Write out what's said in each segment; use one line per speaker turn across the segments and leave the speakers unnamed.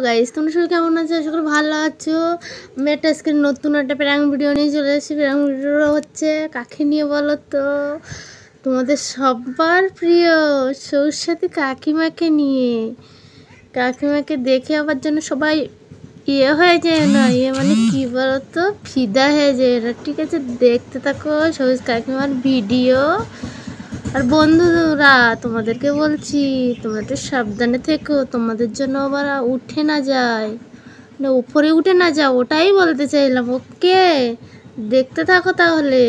Guys তোমরা সবাই কেমন আছো? আশা করি ভালো আছো। আমি আজকে নতুন একটা প্র্যাঙ্ক ভিডিও নিয়ে চলে এসেছি। প্র্যাঙ্ক ভিডিওটা হচ্ছে কাকে নিয়ে বলো তো? তোমাদের সবার প্রিয় সরস্বতী কাকিমাকে নিয়ে। কাকিমাকে দেখে আবার জন্য সবাই হয়ে যায় না, মানে কি বলো তো, ফিদা হয়ে যায় এরা। ঠিক আছে, দেখতে থাকো সরস্বতী কাকিমার ভিডিও। আর বন্ধুরা তোমাদেরকে বলছি, তোমাদের সাবধানে থেকো, তোমাদের জন্য আবার উঠে না যায়, না উপরে উঠে না যাও, ওটাই বলতে চাইলাম। ওকে, দেখতে থাকো তাহলে।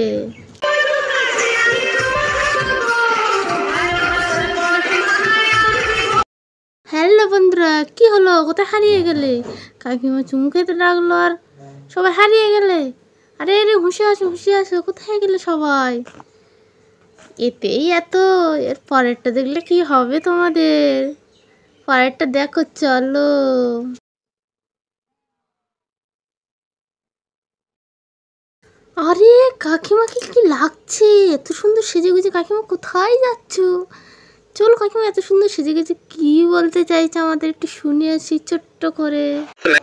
হ্যালো বন্ধুরা, কি হলো? কোথায় হারিয়ে গেলে? কাকিমা চুমু খেতে লাগলো আর সবাই হারিয়ে গেলে। আরে আরে, হুঁশে আসো হুঁশে আসো, কোথায় গেলে সবাই? এতেই এত, এর পরেরটা দেখলে কি হবে তোমাদের? পরেরটা দেখো, চলো। আরে কাকিমাকে কি লাগছে? এত সুন্দর সেজে গুজে কাকিমা কোথায় যাচ্ছ? চলো কাকিমা এত সুন্দর সেজে গেছে, কি বলতে চাইছে আমাদের একটু শুনে আসি ছোট্ট করে।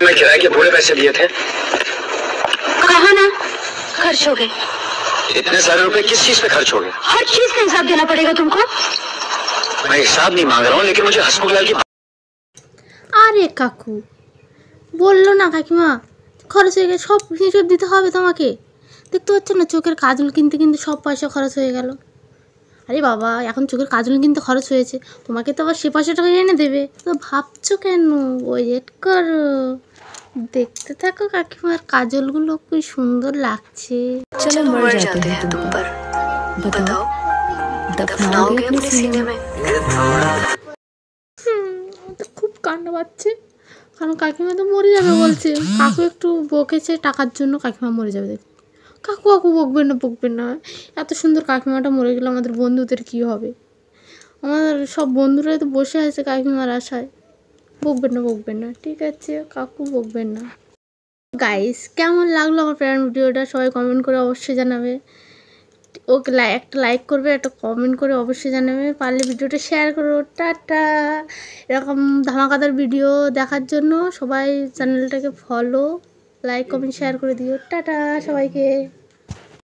मैं किराए के पूरे पैसे दिए थे।
कहा ना खर्च हो गए।
इतने सारे रुपए किस चीज पे खर्च हो गए?
हर चीज का हिसाब देना पड़ेगा तुमको।
मैं हिसाब नहीं मांग रहा हूँ, लेकिन मुझे हंसमुख लाल की।
আরে কাকু, বললো না কাকিমা খরচ হয়ে গেছে, সব হিসেব দিতে হবে তোমাকে। দেখতে পাচ্ছ না, চোখের কাজল কিনতে কিন্তু সব পয়সা খরচ হয়ে গেল। আরে বাবা, এখন চোখের কাজল কিনতে খরচ হয়েছে, তোমাকে তো আবার সে পয়সাটাকে এনে দেবে, তো ভাবছো কেন? ওয়েট করো, দেখতে থাকো কাকিমার কাজলগুলো কি সুন্দর লাগছে।
चलो मर जाते हैं तुम पर, बताओ दफनाओगे अपने सीने में।
তো খুব কান্না পাচ্ছে, কারণ কাকিমা তো মরে যাবে বলছে। কাকু একটু বকেছে টাকার জন্য, কাকিমা মরে যাবে। কাকু কাকু বকবেন না, এত সুন্দর কাকিমাটা মরে গেলে আমাদের বন্ধুদের কি হবে? আমার সব বন্ধুরাই তো বসে আছে কাকিমার আশায়। বকবেন না, ঠিক আছে কাকু, বকবেন না। গাইস, কেমন লাগলো আমার প্র্যাঙ্ক ভিডিওটা? সবাই কমেন্ট করে অবশ্যই জানাবে। ওকে, একটা লাইক করবে, একটা কমেন্ট করে অবশ্যই জানাবে। পারলে ভিডিওটা শেয়ার করো। টাটা। এরকম ধামাকাদার ভিডিও দেখার জন্য সবাই চ্যানেলটাকে ফলো, লাইক, কমেন্ট, শেয়ার করে দিও। টাটা সবাইকে।